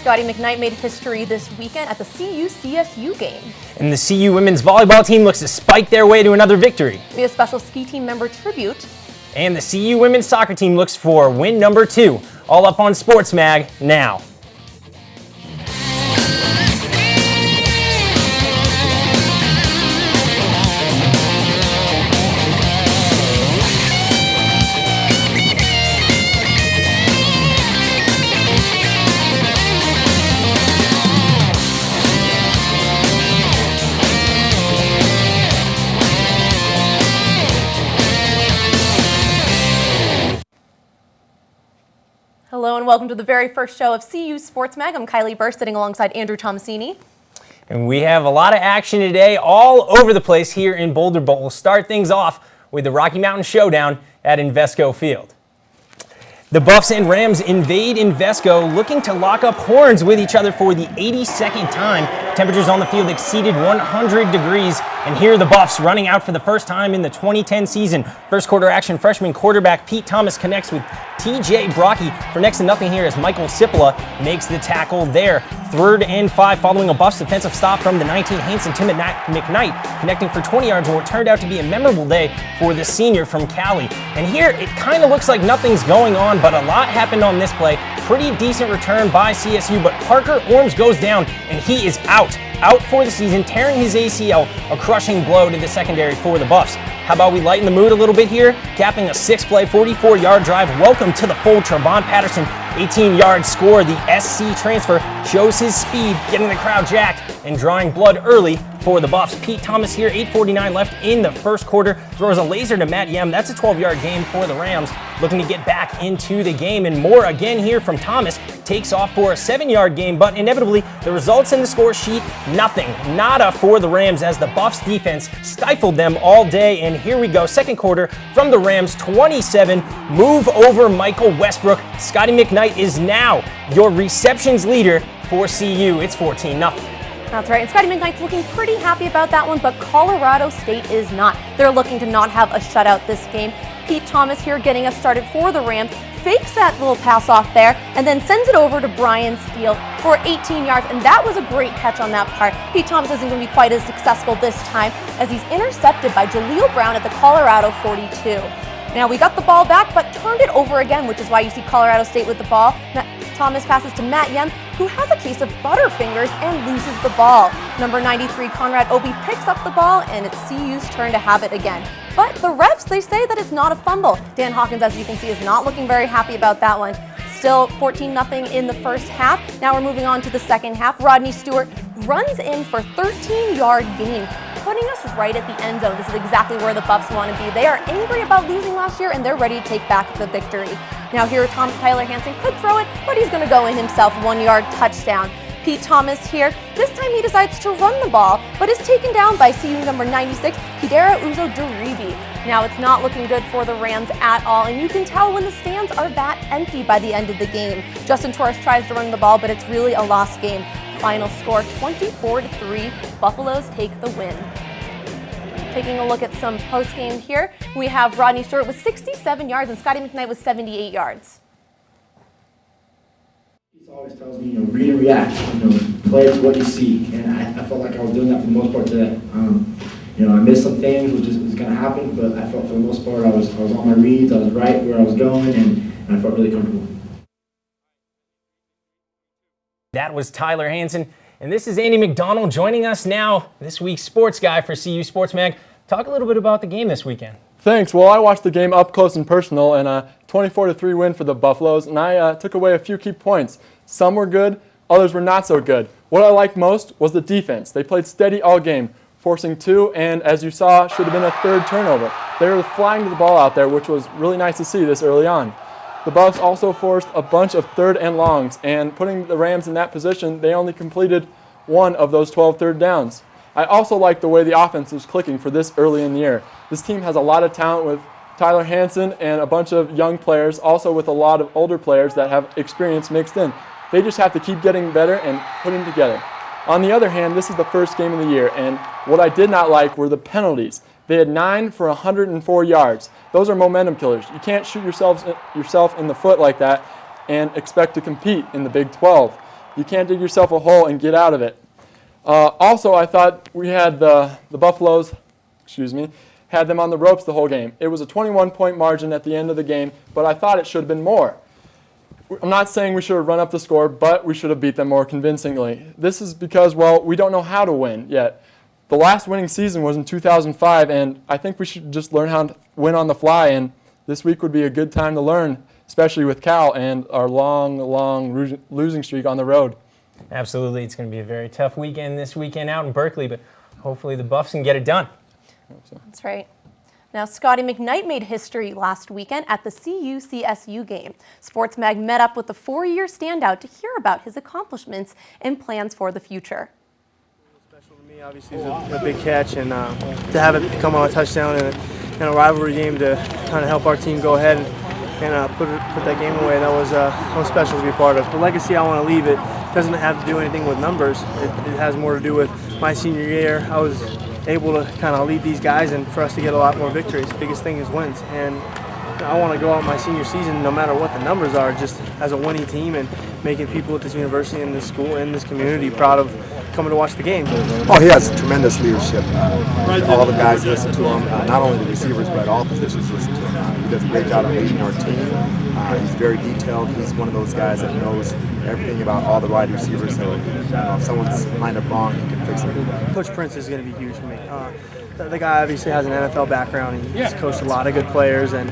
Scotty McKnight made history this weekend at the CU-CSU game. And the CU women's volleyball team looks to spike their way to another victory. We have special ski team member tribute. And the CU women's soccer team looks for win number 2. All up on Sports Mag now. Hello and welcome to the very first show of CU Sports Mag. I'm Kylie Burr, sitting alongside Andrew Tomasini. And we have a lot of action today all over the place here in Boulder, but we'll start things off with the Rocky Mountain Showdown at Invesco Field. The Buffs and Rams invade Invesco, looking to lock up horns with each other for the 82nd time. Temperatures on the field exceeded 100 degrees, and here are the Buffs running out for the first time in the 2010 season. First quarter action, freshman quarterback Pete Thomas connects with TJ Brocky for next to nothing here as Michael Sipola makes the tackle there. 3rd and 5 following a Buffs defensive stop from the 19 Hanson to McKnight, connecting for 20 yards in what turned out to be a memorable day for the senior from Cali. And here it kind of looks like nothing's going on, but a lot happened on this play. Pretty decent return by CSU, but Parker Orms goes down and he is out for the season, tearing his ACL, a crushing blow to the secondary for the Buffs. How about we lighten the mood a little bit here, capping a 6-play, 44-yard drive. Welcome to the fold, Trevon Patterson, 18-yard score. The SC transfer shows his speed, getting the crowd jacked and drawing blood early for the Buffs. Pete Thomas here, 8:49 left in the first quarter, throws a laser to Matt Yem. That's a 12-yard gain for the Rams, looking to get back into the game. And more again here from Thomas, takes off for a 7-yard gain, but inevitably the results in the score sheet, nothing, nada for the Rams as the Buffs defense stifled them all day. And here we go, second quarter from the Rams, 27, move over Michael Westbrook. Scotty McKnight is now your receptions leader for CU. It's 14-0. That's right, and Scotty McKnight's looking pretty happy about that one, but Colorado State is not. They're looking to not have a shutout this game. Pete Thomas here getting us started for the Rams, fakes that little pass off there, and then sends it over to Brian Steele for 18 yards, and that was a great catch on that part. Pete Thomas isn't going to be quite as successful this time as he's intercepted by Jaleel Brown at the Colorado 42. Now we got the ball back, but turned it over again, which is why you see Colorado State with the ball. Thomas passes to Matt Yem, who has a case of butterfingers and loses the ball. Number 93, Conrad Obi, picks up the ball, and it's CU's turn to have it again. But the refs, they say that it's not a fumble. Dan Hawkins, as you can see, is not looking very happy about that one. Still 14-0 in the first half. Now we're moving on to the second half. Rodney Stewart runs in for 13-yard gain, putting us right at the end zone. This is exactly where the Buffs want to be. They are angry about losing last year, and they're ready to take back the victory. Now here, Tyler Hansen could throw it, but he's going to go in himself, 1-yard touchdown. Pete Thomas here. This time he decides to run the ball, but is taken down by CU number 96, Kidera Uzo-Duribi. Now it's not looking good for the Rams at all, and you can tell when the stands are that empty by the end of the game. Justin Torres tries to run the ball, but it's really a lost game. Final score 24-3. Buffaloes take the win. Taking a look at some post-game here, we have Rodney Stewart with 67 yards and Scotty McKnight with 78 yards. He always tells me, read and react, play to what you see, and I felt like I was doing that for the most part today. I missed some things, which is going to happen, but I felt for the most part I was on my reads, I was right where I was going, and I felt really comfortable. That was Tyler Hansen. And this is Andy McDonald joining us now, this week's sports guy for CU Sports Mag. Talk a little bit about the game this weekend. Thanks. Well, I watched the game up close and personal, and a 24-3 win for the Buffaloes, and I took away a few key points. Some were good, others were not so good. What I liked most was the defense. They played steady all game, forcing 2, and as you saw, should have been a 3rd turnover. They were flying the ball out there, which was really nice to see this early on. The Buffs also forced a bunch of 3rd and longs, and putting the Rams in that position, they only completed 1 of those 12 third downs. I also like the way the offense was clicking for this early in the year. This team has a lot of talent with Tyler Hansen and a bunch of young players, also with a lot of older players that have experience mixed in. They just have to keep getting better and putting together. On the other hand, this is the first game of the year, and what I did not like were the penalties. They had 9 for 104 yards. Those are momentum killers. You can't shoot yourself in the foot like that and expect to compete in the Big 12. You can't dig yourself a hole and get out of it. Also, I thought we had the Buffaloes, had them on the ropes the whole game. It was a 21-point margin at the end of the game, but I thought it should have been more. I'm not saying we should have run up the score, but we should have beat them more convincingly. This is because, well, we don't know how to win yet. The last winning season was in 2005, and I think we should just learn how to win on the fly, and this week would be a good time to learn, especially with Cal and our long losing streak on the road. Absolutely. It's going to be a very tough weekend this weekend out in Berkeley, but hopefully the Buffs can get it done. That's right. Now, Scotty McKnight made history last weekend at the CU-CSU game. SportsMag met up with the four-year standout to hear about his accomplishments and plans for the future. Special to me, obviously, it's a big catch, and to have it come on a touchdown in a rivalry game to kind of help our team go ahead and put that game away, that was special to be a part of. The legacy I want to leave, it doesn't have to do anything with numbers. It has more to do with my senior year. I was able to kind of lead these guys and for us to get a lot more victories. The biggest thing is wins, and I want to go out my senior season no matter what the numbers are, just as a winning team and making people at this university and this school and this community proud of coming to watch the game. Oh, he has tremendous leadership. All the guys listen to him, not only the receivers, but all positions listen to him. He does a great job of leading our team. He's very detailed. He's one of those guys that knows everything about all the wide receivers. So if someone's lined up wrong, he can fix it. Coach Prince is going to be huge for me. The guy obviously has an NFL background. He's coached a lot of good players, and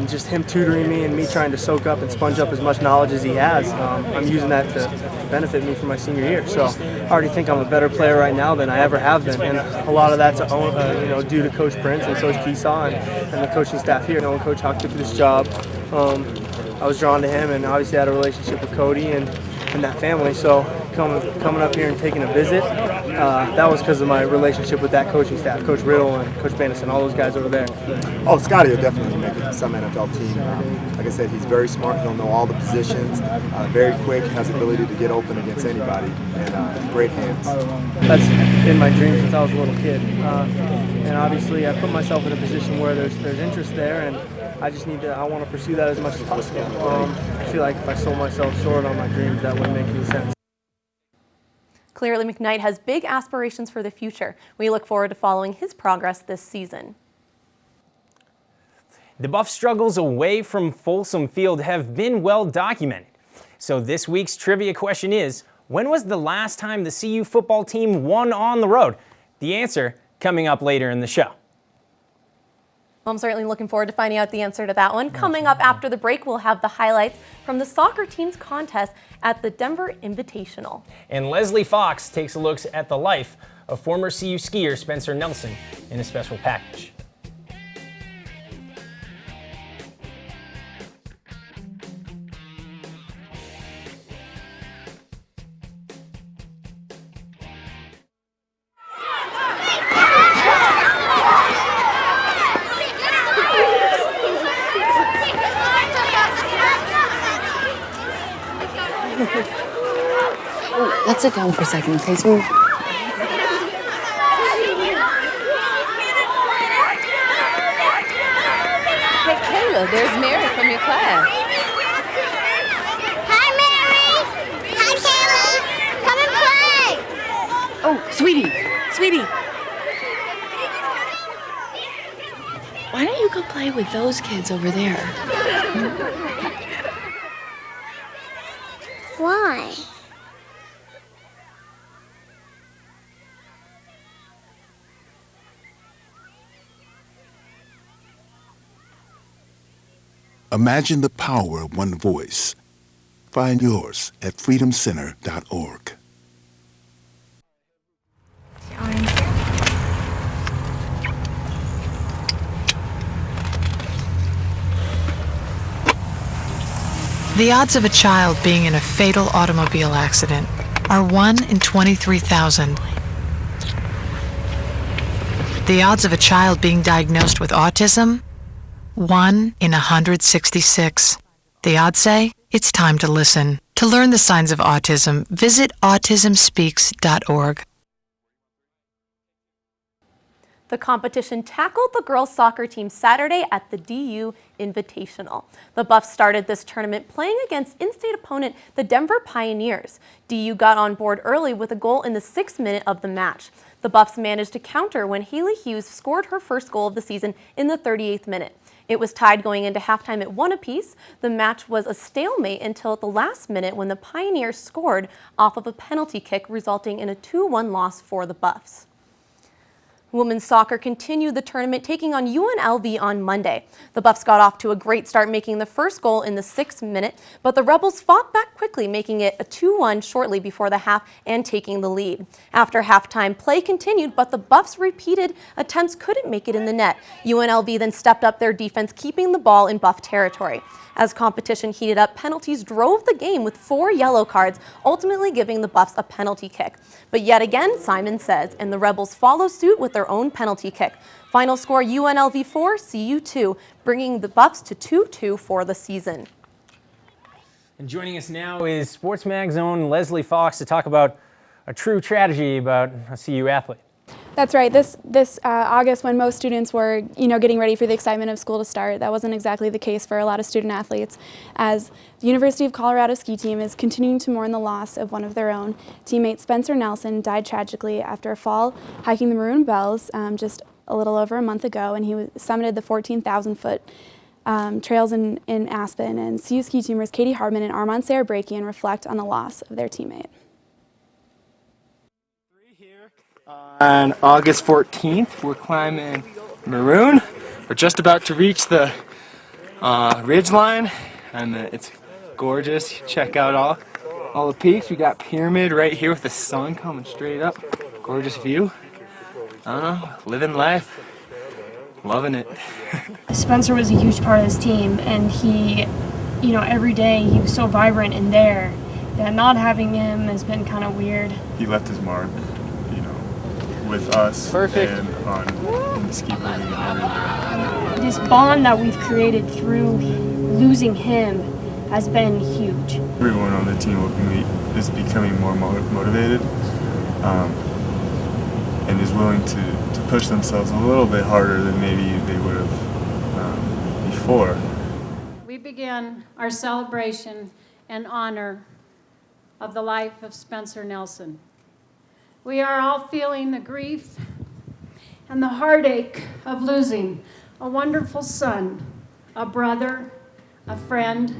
just him tutoring me and me trying to soak up and sponge up as much knowledge as he has, I'm using that to benefit me for my senior year. So I already think I'm a better player right now than I ever have been, and a lot of that's due to Coach Prince and Coach Keesaw and the coaching staff here. When Coach Hawk took this job, I was drawn to him, and obviously had a relationship with Cody and that family. So coming up here and taking a visit, that was because of my relationship with that coaching staff, Coach Riddle and Coach Bandison, all those guys over there. Oh, Scotty will definitely make some NFL team. Like I said, he's very smart. He'll know all the positions. Very quick, has the ability to get open against anybody, and great hands. That's been my dream since I was a little kid. And obviously, I put myself in a position where there's interest there, and I want to pursue that as much as possible. I feel like if I sold myself short on my dreams, that wouldn't make any sense. Clearly, McKnight has big aspirations for the future. We look forward to following his progress this season. The Buffs' struggles away from Folsom Field have been well documented. So this week's trivia question is, when was the last time the CU football team won on the road? The answer coming up later in the show. Well, I'm certainly looking forward to finding out the answer to that one. Coming up after the break, we'll have the highlights from the soccer team's contest at the Denver Invitational. And Leslie Fox takes a look at the life of former CU skier Spencer Nelson in a special package. Let's sit down for a second, okay, sweetie? Hey, Kayla, there's Mary from your class. Hi, Mary. Hi, Kayla. Come and play. Oh, sweetie. Why don't you go play with those kids over there? Why? Imagine the power of one voice. Find yours at freedomcenter.org. The odds of a child being in a fatal automobile accident are 1 in 23,000. The odds of a child being diagnosed with autism? 1 in 166. The odds say it's time to listen. To learn the signs of autism, visit autismspeaks.org. The competition tackled the girls' soccer team Saturday at the DU Invitational. The Buffs started this tournament playing against in-state opponent, the Denver Pioneers. DU got on board early with a goal in the 6th minute of the match. The Buffs managed to counter when Haley Hughes scored her first goal of the season in the 38th minute. It was tied going into halftime at 1 apiece. The match was a stalemate until at the last minute when the Pioneers scored off of a penalty kick, resulting in a 2-1 loss for the Buffs. Women's soccer continued the tournament, taking on UNLV on Monday. The Buffs got off to a great start, making the first goal in the 6th minute, but the Rebels fought back quickly, making it a 2-1 shortly before the half and taking the lead. After halftime, play continued, but the Buffs' repeated attempts couldn't make it in the net. UNLV then stepped up their defense, keeping the ball in Buff territory. As competition heated up, penalties drove the game with 4 yellow cards, ultimately giving the Buffs a penalty kick. But yet again, Simon says, and the Rebels follow suit with their own penalty kick. Final score, UNLV 4, CU 2, bringing the Buffs to 2-2 for the season. And joining us now is Sports Mag's own Leslie Fox to talk about a true tragedy about a CU athlete. That's right. This August, when most students were, getting ready for the excitement of school to start, that wasn't exactly the case for a lot of student athletes, as the University of Colorado ski team is continuing to mourn the loss of one of their own. Teammate Spencer Nelson died tragically after a fall hiking the Maroon Bells just a little over a month ago, and he summited the 14,000-foot trails in Aspen. And CU ski teamers Katie Hardman and Armand Sarabrakian reflect on the loss of their teammate. On August 14th, we're climbing Maroon. We're just about to reach the ridge line, and it's gorgeous. Check out all the peaks. We got Pyramid right here with the sun coming straight up. Gorgeous view. I don't know, living life, loving it. Spencer was a huge part of this team, and he, every day he was so vibrant in there that not having him has been kind of weird. He left his mark, with us. Perfect. And in the ski building and everything. This bond that we've created through losing him has been huge. Everyone on the team is becoming more motivated and is willing to push themselves a little bit harder than maybe they would have before. We begin our celebration and honor of the life of Spencer Nelson. We are all feeling the grief and the heartache of losing a wonderful son, a brother, a friend,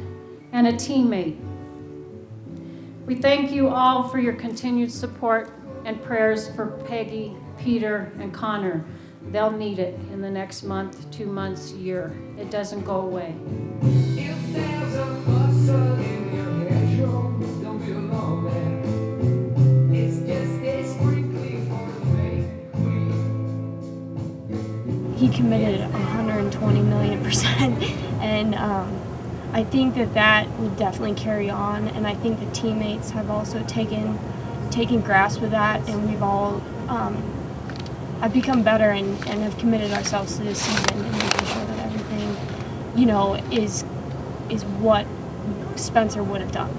and a teammate. We thank you all for your continued support and prayers for Peggy, Peter, and Connor. They'll need it in the next month, 2 months, year. It doesn't go away. If there's a muscle in your head, don't be alone, man. It's just a sprinkling for the make. He committed 120 million %, and I think that will definitely carry on, and I think the teammates have also taken grasp of that, and we've all have become better and have committed ourselves to this season and making sure that everything, is what Spencer would have done.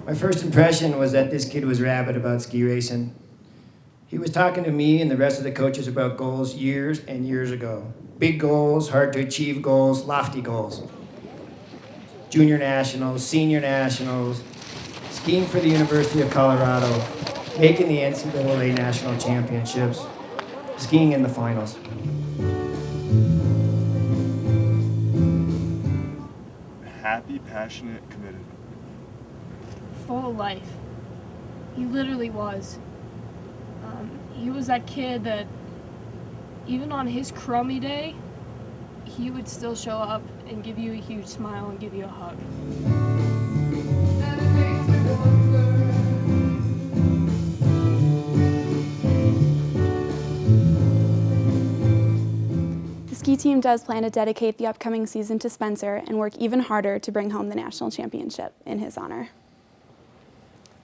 My first impression was that this kid was rabid about ski racing. He was talking to me and the rest of the coaches about goals years and years ago. Big goals, hard to achieve goals, lofty goals. Junior nationals, senior nationals, skiing for the University of Colorado, making the NCAA national championships, skiing in the finals. Happy, passionate, committed. Full of life. He literally was. He was that kid that even on his crummy day, he would still show up and give you a huge smile and give you a hug. The ski team does plan to dedicate the upcoming season to Spencer and work even harder to bring home the national championship in his honor.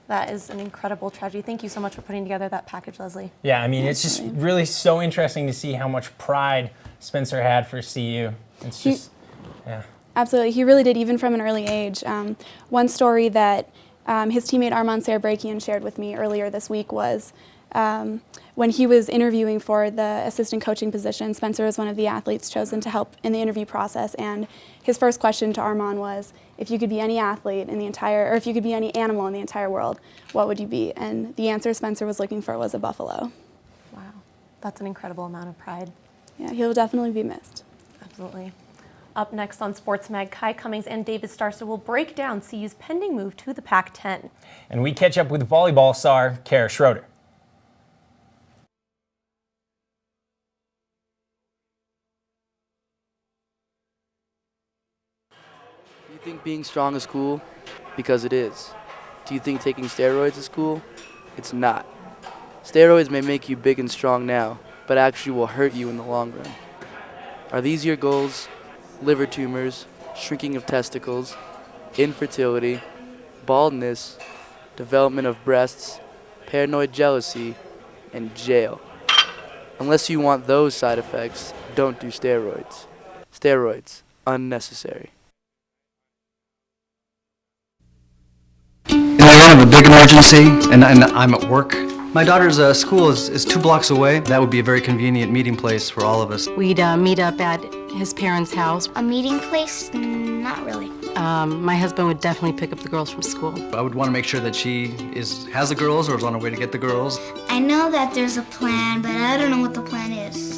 That is an incredible tragedy. Thank you so much for putting together that package, Leslie. Yeah, I mean, it's just really so interesting to see how much pride Spencer had for CU. It's just, yeah. Absolutely. He really did, even from an early age. One story that his teammate Armand Sarabrakian shared with me earlier this week was when he was interviewing for the assistant coaching position, Spencer was one of the athletes chosen to help in the interview process. And his first question to Armand was, if you could be any athlete in the entire, or if you could be any animal in the entire world, what would you be? And the answer Spencer was looking for was a buffalo. Wow, that's an incredible amount of pride. Yeah, he'll definitely be missed. Absolutely. Up next on Sports Mag, Kai Cummings and David Starster will break down CU's pending move to the Pac-10. And we catch up with volleyball star Kara Schroeder. Do you think being strong is cool? Because it is. Do you think taking steroids is cool? It's not. Steroids may make you big and strong now, but actually will hurt you in the long run. Are these your goals? Liver tumors, shrinking of testicles, infertility, baldness, development of breasts, paranoid jealousy, and jail. Unless you want those side effects, don't do steroids. Steroids, unnecessary. In the event of a big emergency and I'm at work, my daughter's school is 2 blocks away. That would be a very convenient meeting place for all of us. We'd meet up at his parents' house. A meeting place? Not really. My husband would definitely pick up the girls from school. I would want to make sure that she has the girls or is on her way to get the girls. I know that there's a plan, but I don't know what the plan is.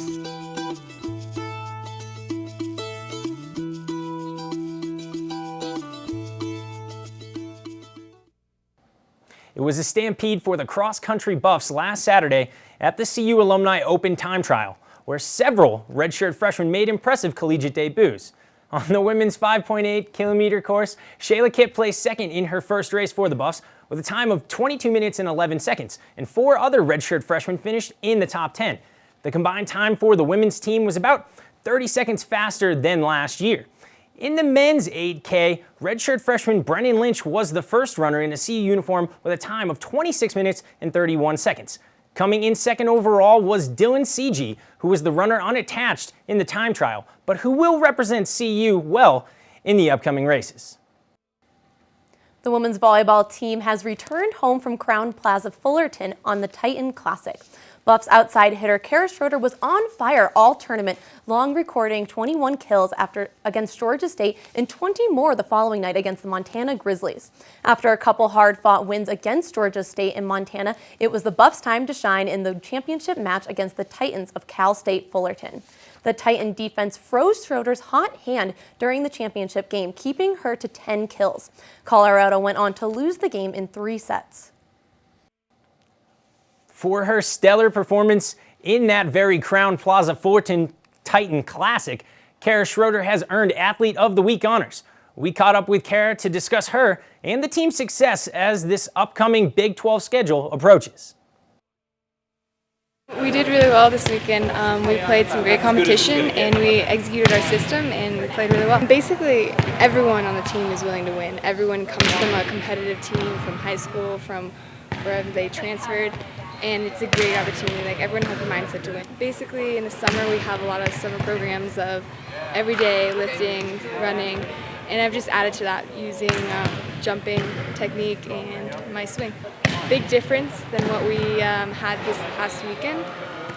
It was a stampede for the cross-country Buffs last Saturday at the CU Alumni Open Time Trial, where several redshirt freshmen made impressive collegiate debuts. On the women's 5.8-kilometer course, Shayla Kipp placed second in her first race for the Buffs with a time of 22 minutes and 11 seconds, and 4 other redshirt freshmen finished in the top 10. The combined time for the women's team was about 30 seconds faster than last year. In the men's 8K, redshirt freshman Brennan Lynch was the first runner in a CU uniform with a time of 26 minutes and 31 seconds. Coming in second overall was Dylan Seegee, who was the runner unattached in the time trial, but who will represent CU well in the upcoming races. The women's volleyball team has returned home from Crown Plaza Fullerton on the Titan Classic. Buffs outside hitter Kara Schroeder was on fire all tournament, long recording 21 kills against Georgia State and 20 more the following night against the Montana Grizzlies. After a couple hard-fought wins against Georgia State and Montana, it was the Buffs' time to shine in the championship match against the Titans of Cal State Fullerton. The Titan defense froze Schroeder's hot hand during the championship game, keeping her to 10 kills. Colorado went on to lose the game in 3 sets. For her stellar performance in that very Crown Plaza Fullerton Titan Classic, Kara Schroeder has earned Athlete of the Week honors. We caught up with Kara to discuss her and the team's success as this upcoming Big 12 schedule approaches. We did really well this weekend. We played some great competition and we executed our system and we played really well. Basically, everyone on the team is willing to win. Everyone comes from a competitive team from high school, from wherever they transferred. And it's a great opportunity. Like, everyone has the mindset to win. Basically, in the summer, we have a lot of summer programs of everyday lifting, running, and I've just added to that using jumping technique and my swing. Big difference than what we had this past weekend.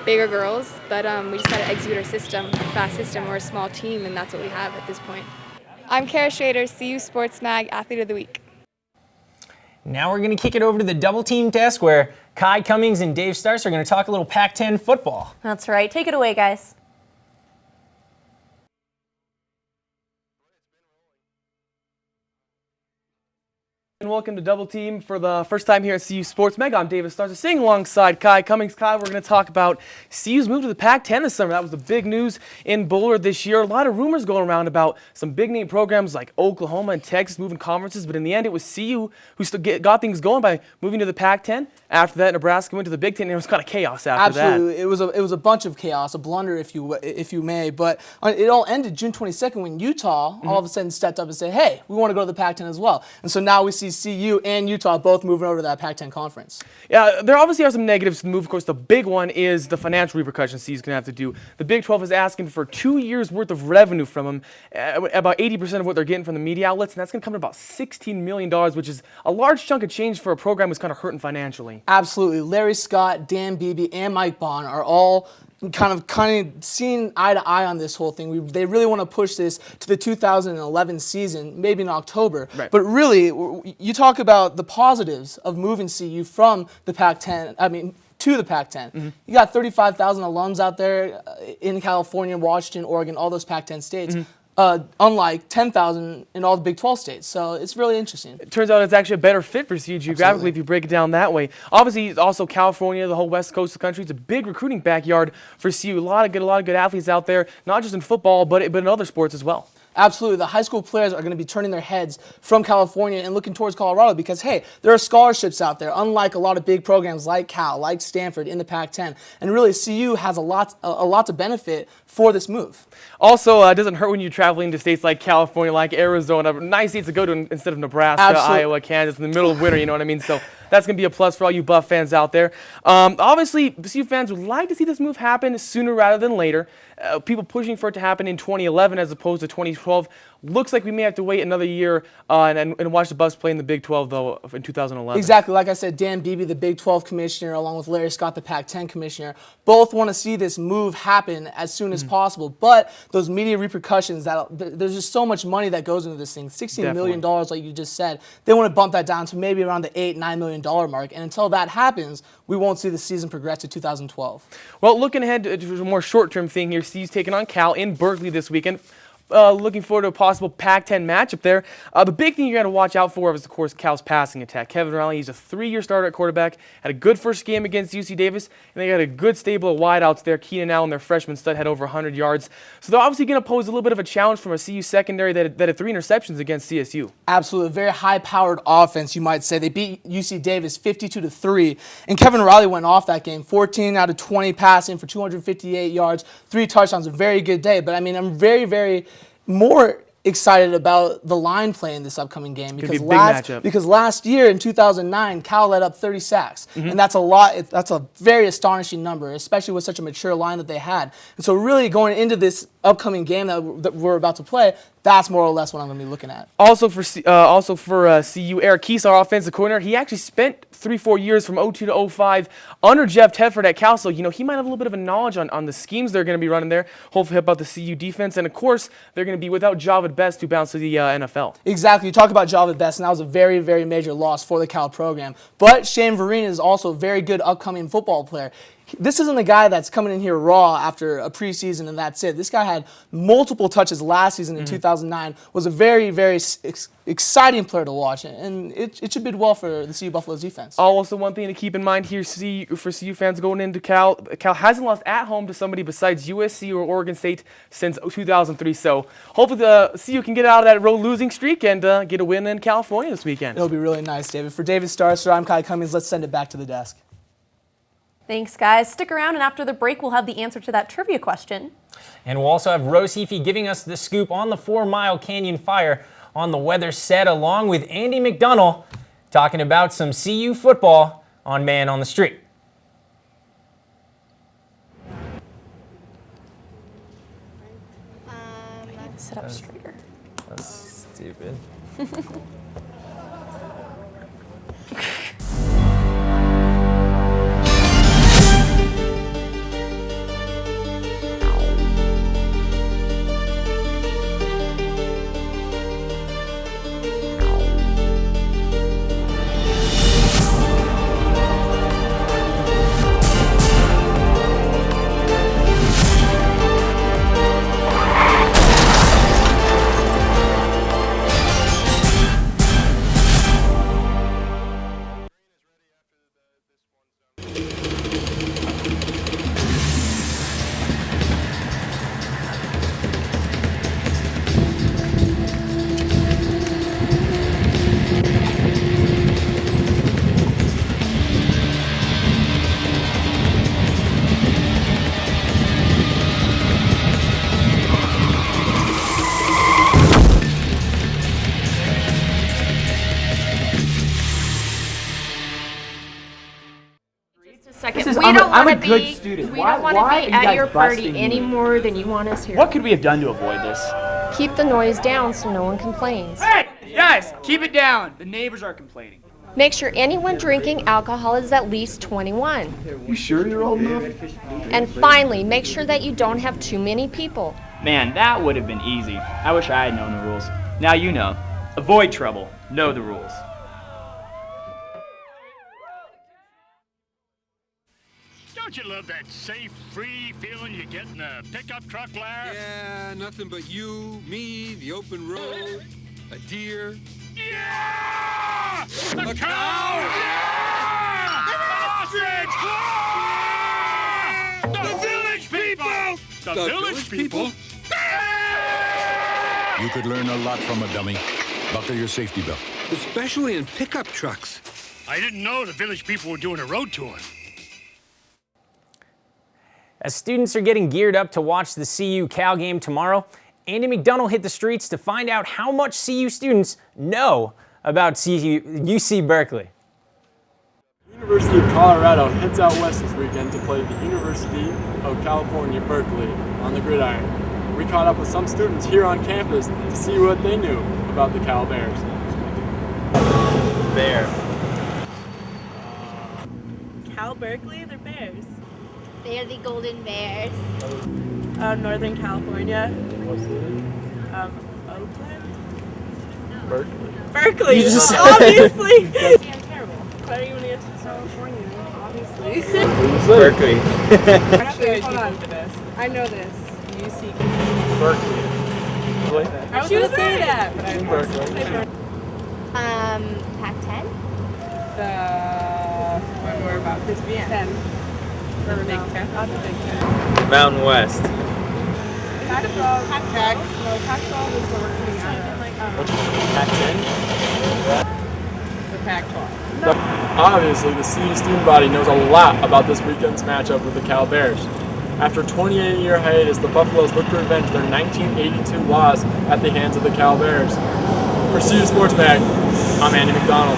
Bigger girls, but we just got to execute our system, fast system. We're a small team, and that's what we have at this point. I'm Kara Schroeder, CU Sports Mag Athlete of the Week. Now we're going to kick it over to the double team desk where Kai Cummings and Dave Starster are going to talk a little Pac-10 football. That's right. Take it away, guys. And welcome to Double Team for the first time here at CU Sports Mag. I'm David Starster, sitting alongside Kai Cummings. Kai, we're going to talk about CU's move to the Pac-10 this summer. That was the big news in Boulder this year. A lot of rumors going around about some big-name programs like Oklahoma and Texas moving conferences, but in the end, it was CU who still got things going by moving to the Pac-10. After that, Nebraska went to the Big Ten, and it was kind of chaos after that. Absolutely. It was a bunch of chaos, a blunder, if you may. But it all ended June 22nd when Utah all of a sudden stepped up and said, hey, we want to go to the Pac-10 as well. And so now we see CU and Utah both moving over to that Pac-10 conference. Yeah, there obviously are some negatives to the move. Of course, the big one is the financial repercussions CU's going to have to do. The Big 12 is asking for 2 years' worth of revenue from them, about 80% of what they're getting from the media outlets, and that's going to come to about $16 million, which is a large chunk of change for a program that's kind of hurting financially. Absolutely. Larry Scott, Dan Beebe, and Mike Bond are all kind of seeing eye to eye on this whole thing. They really want to push this to the 2011 season, maybe in October. Right. But really, you talk about the positives of moving CU from the Pac-10, to the Pac-10. Mm-hmm. You got 35,000 alums out there in California, Washington, Oregon, all those Pac-10 states. Mm-hmm. Unlike 10,000 in all the Big 12 states. So it's really interesting. It turns out it's actually a better fit for CU geographically if you break it down that way. Obviously, also California, the whole west coast of the country, it's a big recruiting backyard for CU. A lot of good athletes out there, not just in football, but in other sports as well. Absolutely. The high school players are going to be turning their heads from California and looking towards Colorado because, hey, there are scholarships out there, unlike a lot of big programs like Cal, like Stanford in the Pac-10. And really, CU has a lot to benefit for this move. Also, it doesn't hurt when you're traveling to states like California, like Arizona, nice states to go to instead of Nebraska, Absolutely. Iowa, Kansas, in the middle of winter, you know what I mean? So that's going to be a plus for all you Buff fans out there. Obviously, CU fans would like to see this move happen sooner rather than later. People pushing for it to happen in 2011 as opposed to 2012. Looks like we may have to wait another year and watch the Buffs play in the Big 12, though, in 2011. Exactly. Like I said, Dan Beebe, the Big 12 commissioner, along with Larry Scott, the Pac-10 commissioner, both want to see this move happen as soon as possible. But those media repercussions, there's just so much money that goes into this thing. $16 million, like you just said. They want to bump that down to maybe around the $8-9 million mark. And until that happens, we won't see the season progress to 2012. Well, looking ahead to a more short-term thing here, CU's taking on Cal in Berkeley this weekend. Looking forward to a possible Pac-10 matchup there. The big thing you got to watch out for is, of course, Cal's passing attack. Kevin Riley, he's a 3-year starter at quarterback, had a good first game against UC Davis, and they got a good stable of wideouts there. Keenan Allen, their freshman stud, had over 100 yards. So they're obviously going to pose a little bit of a challenge from a CU secondary that had 3 interceptions against CSU. Absolutely. A very high-powered offense, you might say. They beat UC Davis 52-3, and Kevin Riley went off that game, 14 out of 20 passing for 258 yards, 3 touchdowns, a very good day. But, I'm very, very more excited about the line play in this upcoming game because last year in 2009, Cal led up 30 sacks, and that's a lot. That's a very astonishing number, especially with such a mature line that they had. And so, really going into this upcoming game that we're about to play, that's more or less what I'm going to be looking at. Also for CU, Eric Keese, our offensive coordinator, he actually spent 3-4 years from 02 to 05 under Jeff Tedford at Cal, so he might have a little bit of a knowledge on the schemes they're going to be running there. Hopefully about the CU defense, and of course they're going to be without Javid Best to bounce to the NFL. Exactly. You talk about Javid Best, and that was a very, very major loss for the Cal program. But Shane Vereen is also a very good upcoming football player. This isn't a guy that's coming in here raw after a preseason and that's it. This guy had multiple touches last season in 2009, was a very, very exciting player to watch, and it should bid well for the CU Buffaloes defense. Also, one thing to keep in mind here for CU fans going into Cal hasn't lost at home to somebody besides USC or Oregon State since 2003, so hopefully the CU can get out of that road losing streak and get a win in California this weekend. It'll be really nice, David. For David Starcer, I'm Kai Cummings. Let's send it back to the desk. Thanks, guys. Stick around, and after the break, we'll have the answer to that trivia question. And we'll also have Rose Heafy giving us the scoop on the 4 Mile Canyon fire on the weather set, along with Andy McDonnell talking about some CU football on Man on the Street. Sit up straighter. That's stupid. is, We I'm don't a, I'm want a to good be. student. We why don't want why to are be you at guys your party busting any me? more than you want us here. What could we have done to avoid this? Keep the noise down so no one complains. Hey, guys, keep it down. The neighbors are complaining. Make sure anyone drinking alcohol is at least 21. You sure you're old enough? And finally, make sure that you don't have too many people. Man, that would have been easy. I wish I had known the rules. Now you know. Avoid trouble. Know the rules. Don't you love that safe, free feeling you get in a pickup truck, Larry? Yeah, nothing but you, me, the open road, a deer. Yeah! A cow! Yeah! An ostrich! The village people! The village people? You could learn a lot from a dummy. Buckle your safety belt. Especially in pickup trucks. I didn't know the village people were doing a road tour. As students are getting geared up to watch the CU Cal game tomorrow, Andy McDonough hit the streets to find out how much CU students know about UC Berkeley. University of Colorado heads out west this weekend to play the University of California, Berkeley on the gridiron. We caught up with some students here on campus to see what they knew about the Cal Bears. Bear. Cal Berkeley, they're Bears. They are the Golden Bears. Northern California. Oakland? Berkeley. Berkeley, You just said obviously. it. I'm terrible. Why are you going to get to California? Obviously. Berkeley. Actually, hold on to this. I know this. UC. Berkeley. I was going to say that, but I was Berkeley. going to say Berkeley. Pac-10? The one we're about this weekend. 10. Or Big 10. Not the Big 10. Mountain West. Pac-12. Pac-12. No, Pac-12 is what we're coming out of. Pac-10? The Pac-12. Obviously, the CU student body knows a lot about this weekend's matchup with the Cal Bears. After a 28-year hiatus, the Buffaloes look to revenge their 1982 loss at the hands of the Cal Bears. For CU Sports Mag, I'm Andy McDonald.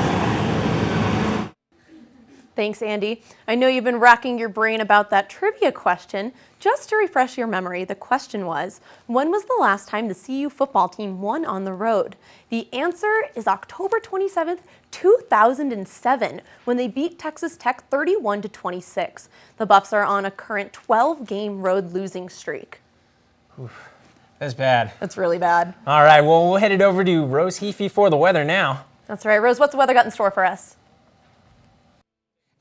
Thanks, Andy. I know you've been racking your brain about that trivia question. Just to refresh your memory, the question was, when was the last time the CU football team won on the road? The answer is October 27th, 2007, when they beat Texas Tech 31-26. The Buffs are on a current 12-game road losing streak. Oof, that's bad. That's really bad. All right, well, we'll head it over to Rose Heafy for the weather now. That's right. Rose, what's the weather got in store for us?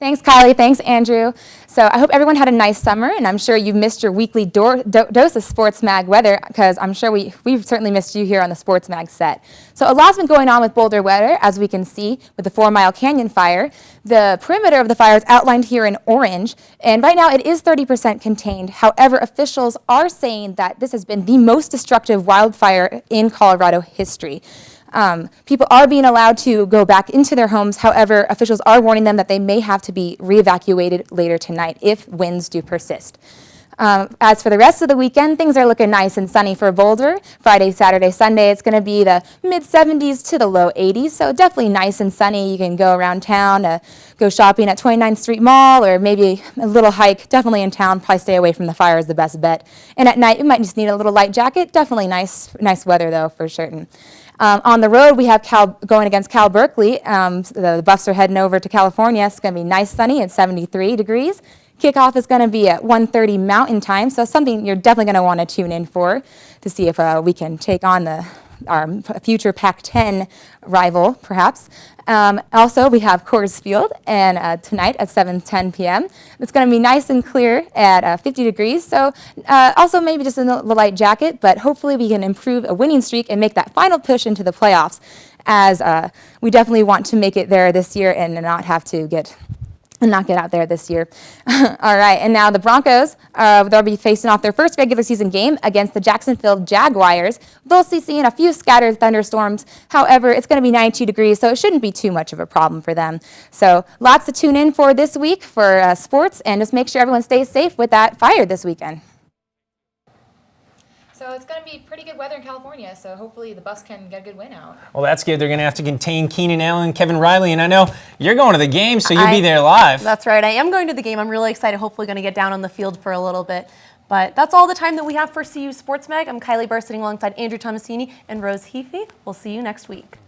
Thanks, Kylie. Thanks, Andrew. So I hope everyone had a nice summer, and I'm sure you've missed your weekly dose of Sports Mag weather, because I'm sure we've certainly missed you here on the Sports Mag set. So a lot's been going on with Boulder weather, as we can see with the 4 Mile Canyon fire. The perimeter of the fire is outlined here in orange, and right now it is 30% contained. However, officials are saying that this has been the most destructive wildfire in Colorado history. People are being allowed to go back into their homes. However, officials are warning them that they may have to be re-evacuated later tonight if winds do persist. As for the rest of the weekend, things are looking nice and sunny for Boulder. Friday, Saturday, Sunday, it's going to be the mid-70s to the low 80s, so definitely nice and sunny. You can go around town, go shopping at 29th Street Mall, or maybe a little hike. Definitely in town, probably stay away from the fire is the best bet. And at night, you might just need a little light jacket. Definitely nice weather, though, for certain. On the road, we have Cal going against Cal Berkeley. The Buffs are heading over to California. It's going to be nice, sunny at 73 degrees. Kickoff is going to be at 1:30 Mountain Time, so something you're definitely going to want to tune in for to see if we can take on our future Pac-10 rival, perhaps. Also, we have Coors Field, and tonight at 7:10 p.m. It's going to be nice and clear at 50 degrees, so also maybe just a light jacket, but hopefully we can improve a winning streak and make that final push into the playoffs, as we definitely want to make it there this year and not have to get out there this year. All right, and now the Broncos, they'll be facing off their first regular season game against the Jacksonville Jaguars. They'll see seeing a few scattered thunderstorms. However, it's going to be 92 degrees, so it shouldn't be too much of a problem for them. So lots to tune in for this week for sports, and just make sure everyone stays safe with that fire this weekend. So it's going to be pretty good weather in California, so hopefully the Buffs can get a good win out. Well, that's good. They're going to have to contain Keenan Allen and Kevin Riley, and I know you're going to the game, so you'll be there live. That's right. I am going to the game. I'm really excited. Hopefully going to get down on the field for a little bit. But that's all the time that we have for CU Sports Mag. I'm Kylie Burr sitting alongside Andrew Tomasini and Rose Heafy. We'll see you next week.